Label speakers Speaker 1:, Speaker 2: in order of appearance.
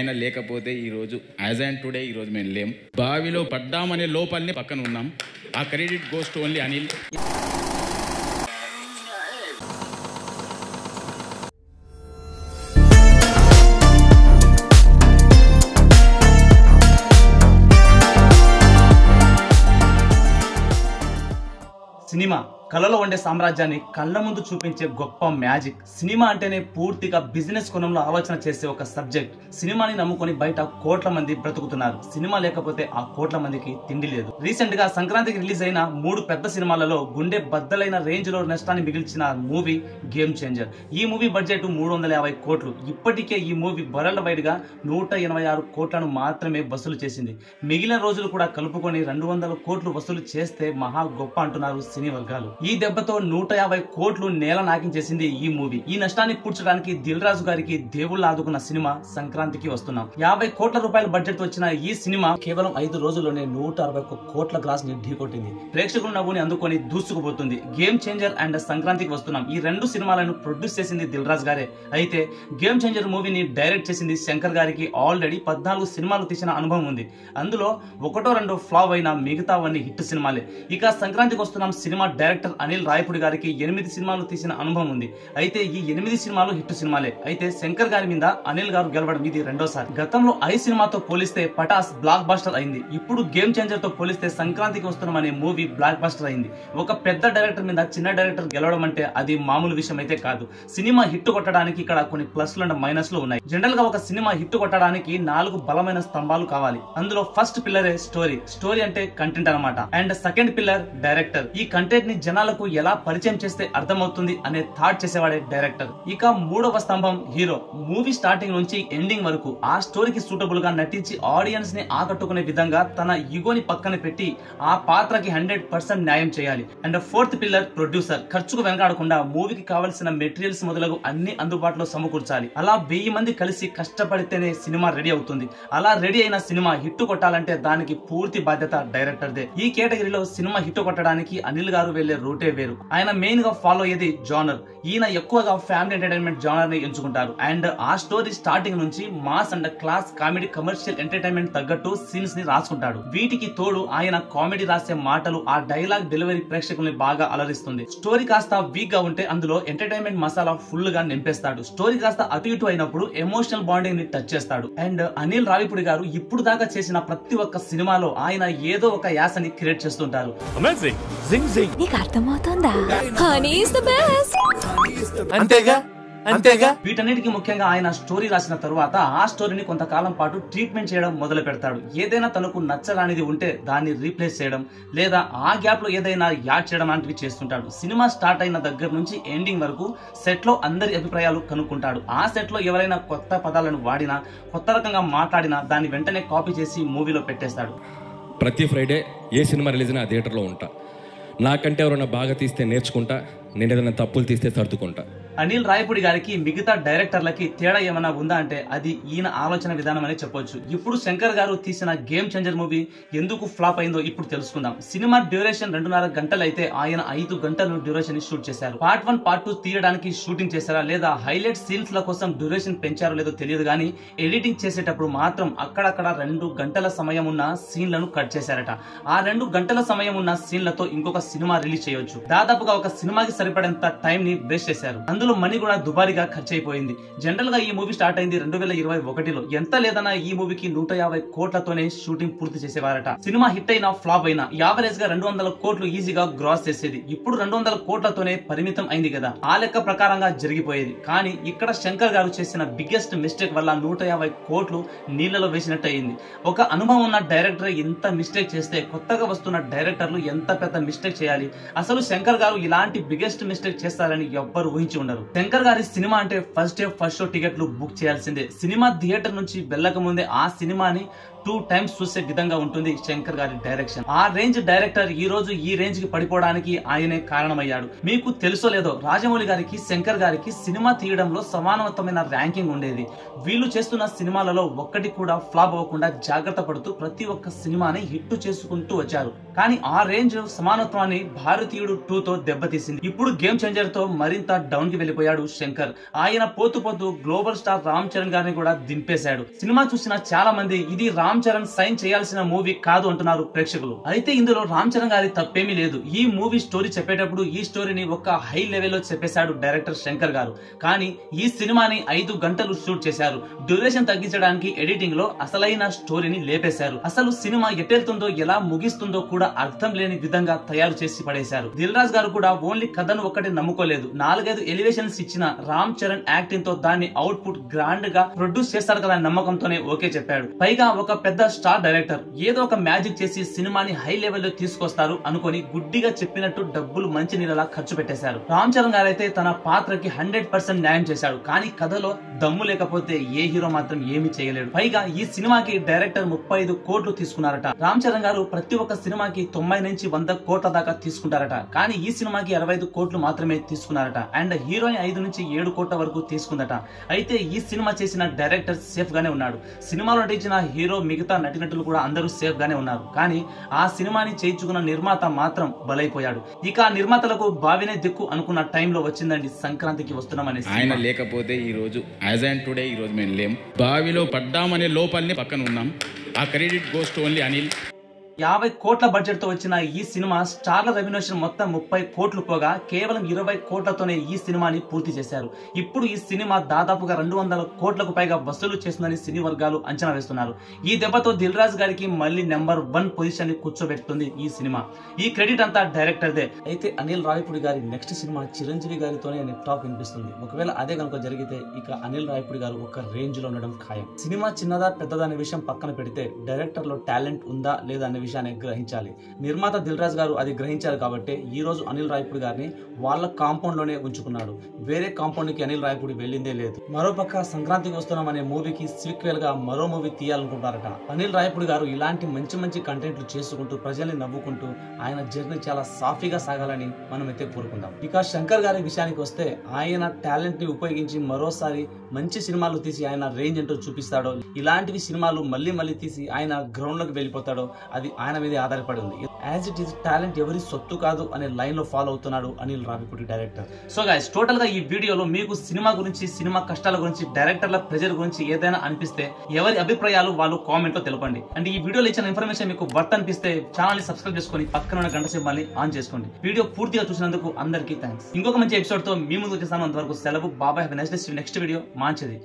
Speaker 1: ఆయన లేకపోతే ఈరోజు యాజ్ అండ్ టుడే ఈరోజు మేము లేం. బావిలో పడ్డామనే లోపలనే పక్కన ఉన్నాం. ఆ credit goes to only Anil.
Speaker 2: Cinema కళలో ఉండే సామ్రాజ్యాన్ని కళ్ళ ముందు చూపించే గొప్ప మ్యాజిక్. సినిమా అంటేనే పూర్తిగా బిజినెస్ కోణంలో ఆలోచన చేసే ఒక సబ్జెక్ట్. సినిమాని నమ్ముకొని బయట కోట్ల మంది బ్రతుకుతున్నారు. సినిమా లేకపోతే ఆ కోట్ల మందికి తిండి లేదు. రీసెంట్ గా సంక్రాంతికి రిలీజ్ అయిన 3 పెద్ద సినిమాలలో గుండె బద్దలైన రేంజ్ లో నష్టాన్ని మిగిల్చిన మూవీ గేమ్ చేంజర్. ఈ మూవీ బడ్జెట్ 350 కోట్లు. ఇప్పటికే ఈ మూవీ వరల్డ్ వైడ్ గా 186 కోట్లను మాత్రమే వసూలు చేసింది. మిగిలిన రోజులు కూడా కలుపుకొని 200 కోట్లు వసూలు చేస్తే మహా గొప్ప అంటున్నారు సినీ వర్గాలు. ఈ దెబ్బతో 150 కోట్లు నేల నాకించేసింది ఈ మూవీ. ఈ నష్టాన్ని పూడ్చడానికి దిల్ రాజు గారికి దేవుళ్ళు ఆదుకున్న సినిమా సంక్రాంతికి వస్తున్నాం. 50 కోట్ల రూపాయల బడ్జెట్ వచ్చిన ఈ సినిమా కేవలం 5 రోజుల్లోనే 161 కోట్ల గ్లాస్ ని ఢీకొట్టింది. ప్రేక్షకుల నవ్వుని అందుకొని దూసుకుపోతుంది. గేమ్ చేంజర్ అండ్ సంక్రాంతికి వస్తున్నాం ఈ 2 సినిమాలను ప్రొడ్యూస్ చేసింది దిల్ రాజు గారే. అయితే గేమ్ చేంజర్ మూవీని డైరెక్ట్ చేసింది శంకర్ గారికి ఆల్రెడీ 14 సినిమాలు తీసిన అనుభవం ఉంది. అందులో 1-2 ఫ్లాప్ అయిన మిగతావన్నీ హిట్ సినిమాలే. ఇక సంక్రాంతికి వస్తున్నాం సినిమా డైరెక్టర్ అనిల్ రాయపూడి గారికి 8 సినిమాలు తీసిన అనుభవం ఉంది. అయితే ఈ 8 సినిమాలు హిట్ సినిమాలే. అయితే శంకర్ గారి మీద అనిల్ గారు గెలవడం ఇది రెండోసారి. గతంలో ఐ సినిమాతో పోలిస్తే పటాస్ బ్లాక్ బస్టర్ అయింది. ఇప్పుడు గేమ్ చేంజర్ తో పోలిస్తే సంక్రాంతికి వస్తున్నాం అనే మూవీ బ్లాక్ బస్టర్ అయింది. ఒక పెద్ద డైరెక్టర్ మీద చిన్న డైరెక్టర్ గెలవడం అంటే అది మామూలు విషయం అయితే కాదు. సినిమా హిట్ కొట్టడానికి ఇక్కడ కొన్ని ప్లస్లు అండ్ మైనస్లు ఉన్నాయి. జనరల్ గా ఒక సినిమా హిట్ కొట్టడానికి 4 బలమైన స్తంభాలు కావాలి. అందులో ఫస్ట్ పిల్లరే స్టోరీ. స్టోరీ అంటే కంటెంట్ అన్నమాట. And second pillar director. ఈ కంటెంట్ ని జనాలకు ఎలా పరిచయం చేస్తే అర్థమవుతుంది అనే థాట్ చేసేవాడే డైరెక్టర్. ఇక 3వ స్తంభం హీరో. మూవీ స్టార్టింగ్ నుంచి ఎండింగ్ వరకు ఆ స్టోరీకి సూటబుల్ గా నటించి ఆడియన్స్ ని ఆకట్టుకునే విధంగా తన ఈగోని పక్కన పెట్టి ఆ పాత్రకి 100% న్యాయం చేయాలి. And 4th pillar producer. ఖర్చుకు వెనకాడకుండా మూవీకి కావాల్సిన మెటీరియల్స్ మొదలగు అన్ని అందుబాటులో సమకూర్చాలి. అలా 1000 మంది కలిసి కష్టపడితేనే సినిమా రెడీ అవుతుంది. అలా రెడీ అయిన సినిమా హిట్ కొట్టాలంటే దానికి పూర్తి బాధ్యత డైరెక్టర్దే. ఈ కేటగిరీలో సినిమా హిట్ కొట్టడానికి అనిల్ గారు వెళ్లే రూటే వేరు. ఆయన మెయిన్ గా ఫాలో అయ్యేది జానర్. ఈయన ఎక్కువగా ఫ్యామిలీ ఎంటర్టైన్మెంట్ జానర్ ని ఎంచుకుంటారు. అండ్ ఆ స్టోరీ స్టార్టింగ్ నుంచి mass and class comedy commercial entertainment తగ్గట్టు సీన్స్ ని రాసుకుంటాడు. వీటికి తోడు ఆయన కామెడీ రాసే మాటలు ఆ డైలాగ్ డెలివరీ ప్రేక్షకుల్ని బాగా అలరిస్తుంది. స్టోరీ కాస్త వీక్ గా ఉంటే అందులో ఎంటర్టైన్మెంట్ మసాలా ఫుల్ గా నింపేస్తాడు. స్టోరీ కాస్త అటు ఇటు అయినప్పుడు ఎమోషనల్ బాండింగ్ ని టచ్ చేస్తాడు. అండ్ అనిల్ రావిపూడి గారు ఇప్పుడు దాకా చేసిన ప్రతి ఒక్క సినిమాలో ఆయన ఏదో ఒక యాసని క్రియేట్ చేస్తుంటారు. అంతేగా వీటన్నిటికీ ముఖ్యంగా ఆయన స్టోరీ రాసిన తరువాత ఆ స్టోరీని కొంతకాలం పాటు ట్రీట్మెంట్ చేయడం మొదలు పెడతాడు. ఏదైనా తనకు నచ్చరానిది ఉంటే దాన్ని రీప్లేస్ చేయడం లేదా ఆ గ్యాప్ లో ఏదైనా యాడ్ చేయడం లాంటివి చేస్తుంటాడు. సినిమా స్టార్ట్ అయిన దగ్గర నుంచి ఎండింగ్ వరకు సెట్ లో అందరి అభిప్రాయాలు కనుక్కుంటాడు. ఆ సెట్ లో ఎవరైనా కొత్త పదాలను వాడినా కొత్త రకంగా మాట్లాడినా దాన్ని వెంటనే కాపీ చేసి మూవీలో పెట్టేస్తాడు.
Speaker 3: ప్రతి ఫ్రైడే ఏ సినిమా రిలీజ్ అయినా థియేటర్లో ఉంటా. నాకంటే ఎవరైనా బాగా తీస్తే నేర్చుకుంటా, నేను ఏదైనా తప్పులు తీస్తే సర్దుకుంటా.
Speaker 2: అనిల్ రాయపూడి గారికి మిగతా డైరెక్టర్లకి తేడా ఏమైనా ఉందా అంటే అది ఈయన ఆలోచన విధానం అనే చెప్పొచ్చు. ఇప్పుడు శంకర్ గారు తీసిన గేమ్ చేంజర్ మూవీ ఎందుకు ఫ్లాప్ అయిందో ఇప్పుడు తెలుసుకుందాం. సినిమా డ్యూరేషన్ 2.5 గంటలు అయితే ఆయన 5 గంటలు డ్యూరేషన్ షూట్ చేశారు. పార్ట్ 1 పార్ట్ 2 తీయడానికి షూటింగ్ చేశారా లేదా హైలైట్ సీన్స్ ల కోసం డ్యూరేషన్ పెంచారో లేదో తెలియదు కానీ ఎడిటింగ్ చేసేటప్పుడు మాత్రం అక్కడక్కడ 2 గంటల సమయం ఉన్న సీన్లను కట్ చేశారట. ఆ 2 గంటల సమయం ఉన్న సీన్లతో ఇంకొక సినిమా రిలీజ్ చేయొచ్చు. దాదాపుగా ఒక సినిమాకి సరిపడేంత టైం ని వేస్ట్ చేశారు. అందులో మనీ కూడా దుబారీగా ఖర్చు అయిపోయింది. జనరల్ గా ఈ మూవీ స్టార్ట్ అయింది 2021లో. ఎంత లేదన్నా ఈ మూవీకి 150 కోట్లతోనే షూటింగ్ పూర్తి చేసేవారట. సినిమా హిట్ అయినా ఫ్లాప్ అయినా యావరేజ్ గా 200 కోట్లు ఈజీగా గ్రాస్ చేసేది. ఇప్పుడు 200 కోట్లతోనే పరిమితం అయింది కదా. ఆ లెక్క ప్రకారంగా జరిగిపోయేది. కానీ ఇక్కడ శంకర్ గారు చేసిన బిగ్గెస్ట్ మిస్టేక్ వల్ల 150 కోట్లు నీళ్లలో వేసినట్టు అయింది. ఒక అనుభవం ఉన్న డైరెక్టర్ ఎంత మిస్టేక్ చేస్తే కొత్తగా వస్తున్న డైరెక్టర్లు ఎంత పెద్ద మిస్టేక్ చేయాలి. అసలు శంకర్ గారు ఇలాంటి బిగ్గెస్ట్ మిస్టేక్ చేస్తారని ఎవ్వరు ఊహించి ఉండరు. శంకర్ గారి సినిమా అంటే ఫస్ట్ షో టికెట్లు బుక్ చేయాల్సిందే. సినిమా థియేటర్ నుంచి వెళ్ళక ముందే ఆ సినిమాని 2 times చూసే విధంగా ఉంటుంది శంకర్ గారి డైరెక్షన్. ఆ రేంజ్ డైరెక్టర్ ఈ రోజు ఈ రేంజ్ కి పడిపోవడానికి ఆయనే కారణమయ్యాడు. మీకు తెలుసో లేదో రాజమౌళి గారికి శంకర్ గారికి సినిమా తీయడంలో సమానమైన ర్యాంకింగ్ ఉండేది. వీళ్ళు చేస్తున్న సినిమాలలో ఒక్కటి కూడా ఫ్లాప్ అవ్వకుండా జాగ్రత్త పడుతూ ప్రతి ఒక్క సినిమాని హిట్ చేసుకుంటూ వచ్చారు. కానీ ఆ రేంజ్ సమానత్వాన్ని భారతీయుడు 2తో దెబ్బతీసింది. ఇప్పుడు ఇప్పుడు గేమ్ చేంజర్ తో మరింత డౌన్ కి వెళ్ళిపోయాడు శంకర్. ఆయన పోతూ పోతూ గ్లోబల్ స్టార్ రామ్ చరణ్ గారిని కూడా దింపేశాడు. సినిమా చూసిన చాలా మంది ఇది రామ్ చరణ్ సైన్ చేయాల్సిన మూవీ కాదు అంటున్నారు ప్రేక్షకులు. అయితే ఇందులో రామ్ చరణ్ గారి తప్పేమీ లేదు. ఈ మూవీ స్టోరీ చెప్పేటప్పుడు ఈ స్టోరీని ఒక హై లెవెల్లో చెప్పేశాడు డైరెక్టర్ శంకర్ గారు. కానీ ఈ సినిమాని 5 గంటలు షూట్ చేశారు. డ్యూరేషన్ తగ్గించడానికి ఎడిటింగ్ లో అసలైన స్టోరీని లేపేశారు. అసలు సినిమా ఎట్టెళ్తుందో ఎలా ముగిస్తుందో కూడా అర్థం లేని విధంగా తయారు చేసి పడేశారు. దిల్ రాజు గారు కూడా ఓన్లీ కథను ఒక్కటి నమ్ముకోలేదు. 4-5 ఎలివేషన్స్ ఇచ్చిన రామ్ చరణ్ యాక్టింగ్ తో దాన్ని అవుట్పుట్ గ్రాండ్ గా ప్రొడ్యూస్ చేస్తారు కదా నమ్మకంతోనే ఓకే చెప్పాడు. పైగా ఒక పెద్ద స్టార్ డైరెక్టర్ ఏదో ఒక మ్యాజిక్ చేసి సినిమాని హై లెవెల్ లో తీసుకొస్తారు అనుకొని గుడ్డిగా చెప్పినట్టు డబ్బులు మంచి నీళ్ళలా ఖర్చు పెట్టేశారు. రామ్ చరణ్ గారైతే తన పాత్రకి 100% న్యాయం చేశాడు. కానీ కథలో దమ్ము లేకపోతే ఏ హీరో మాత్రం ఏమీ చేయలేడు. పైగా ఈ సినిమాకి డైరెక్టర్ 35 కోట్లు తీసుకున్నారట. రామ్ చరణ్ గారు ప్రతి ఒక్క సినిమాకి 90 నుంచి 100 కోట్ల దాకా తీసుకుంటారట. కానీ ఈ సినిమాకి 65 కోట్లు మాత్రమే తీసుకున్నారట. అండ్ హీరోయిన్ 5 నుంచి 7 కోట్ల వరకు తీసుకుందట. అయితే ఈ సినిమా చేసిన డైరెక్టర్ సేఫ్ గానే ఉన్నాడు. సినిమాలో నటించిన హీరో మిగతా నటినటులు కూడా అందరూ సేఫ్ గానే ఉన్నారు. కానీ ఆ సినిమాని చేయించుకున్న నిర్మాత మాత్రం బలైపోయాడు. ఇక నిర్మాతలకు బావినే దిక్కు అనుకున్న టైంలో వచ్చిందండి సంక్రాంతికి వస్తున్నామనే
Speaker 1: ఆయన లేకపోతే ఈ రోజు యాజ్ అండ్ టుడే ఈ రోజు మేము లేం. బావిలో పడ్డామనే లోపల్ని పక్కన ఉన్నాం. ఆ credit goes to only Anil.
Speaker 2: 50 కోట్ల బడ్జెట్ తో వచ్చిన ఈ సినిమా స్టార్ల రెమ్యునరేషన్ మొత్తం 30 కోట్లు పోగా కేవలం 20 కోట్లతోనే ఈ సినిమాని పూర్తి చేశారు. ఇప్పుడు ఈ సినిమా దాదాపుగా 200 కోట్లకు పైగా వసూలు చేస్తుందని సినీ వర్గాలు అంచనా వేస్తున్నారు. ఈ దెబ్బతో దిల్ రాజు గారికి మళ్ళీ నెంబర్ 1 పొజిషన్ ని కూర్చోబెడుతుంది ఈ సినిమా. ఈ క్రెడిట్ అంతా డైరెక్టర్ దే. అయితే అనిల్ రావిపూడి గారి నెక్స్ట్ సినిమా చిరంజీవి గారితోనే అని టాక్ వినిపిస్తుంది. ఒకవేళ అదే కనుక జరిగితే ఇక అనిల్ రావిపూడి గారు ఒక రేంజ్ లో ఉండడం ఖాయం. సినిమా చిన్నదా పెద్దదా అనే విషయం పక్కన పెడితే డైరెక్టర్ లో టాలెంట్ ఉందా లేదా అనే విషయాన్ని గ్రహించాలి. నిర్మాత దిల్ రాజు గారు అది గ్రహించారు కాబట్టి ఈ రోజు అనిల్ రావిపూడి గారిని వాళ్ళ కాంపౌండ్ లోనే ఉంచుకున్నాడు. వేరే కాంపౌండ్ కి అనిల్ రావిపూడి వెళ్ళిందే లేదు. మరోపక్క సంక్రాంతికి వస్తున్నాం అనే మూవీకి సీక్వెల్ గా మరో మూవీ తీయాలనుకుంటారట. అనిల్ రావిపూడి గారు ఇలాంటి మంచి మంచి కంటెంట్లు చేసుకుంటూ ప్రజల్ని నవ్వుకుంటూ ఆయన జర్నీ చాలా సాఫీగా సాగాలని మనమైతే కోరుకుందాం. ఇక శంకర్ గారి విషయానికి వస్తే ఆయన టాలెంట్ ని ఉపయోగించి మరోసారి మంచి సినిమాలు తీసి ఆయన రేంజ్ ఏంటో చూపిస్తాడో, ఇలాంటివి సినిమాలు మళ్ళీ మళ్ళీ తీసి ఆయన గ్రౌండ్ లోకి వెళ్ళిపోతాడో అది ఆయన మీద ఆధారపడి ఉంది. యాజ్ ఇట్ ఈస్ టాలెంట్ ఎవరి సొత్తు కాదు అనే లైన్ లో ఫాలో అవుతున్నాడు Anil Ravipudi director. So guys total గా ఈ వీడియోలో మీకు సినిమా గురించి, సినిమా కష్టాల గురించి, డైరెక్టర్ల ప్రెజర్ గురించి ఏదైనా అనిపిస్తే ఎవరి అభిప్రాయాలు వాళ్ళు కామెంట్ లో తెలపండి. అండ్ ఈ వీడియోలో ఇచ్చిన ఇన్ఫర్మేషన్ మీకు వర్త్ అనిపిస్తే ఛానల్ ని సబ్స్క్రైబ్ చేసుకొని పక్కన ఉన్న గంట సింబల్ ని ఆన్ చేసుకోండి. వీడియో పూర్తిగా చూసినందుకు అందరికీ థ్యాంక్స్. ఇంకొక మంచి ఎపిసోడ్ తో మీ ముందుకు వచ్చేసాను. అంతవరకు సెలవు. బాబాయ్. Have a nice day. Next video మంచిది.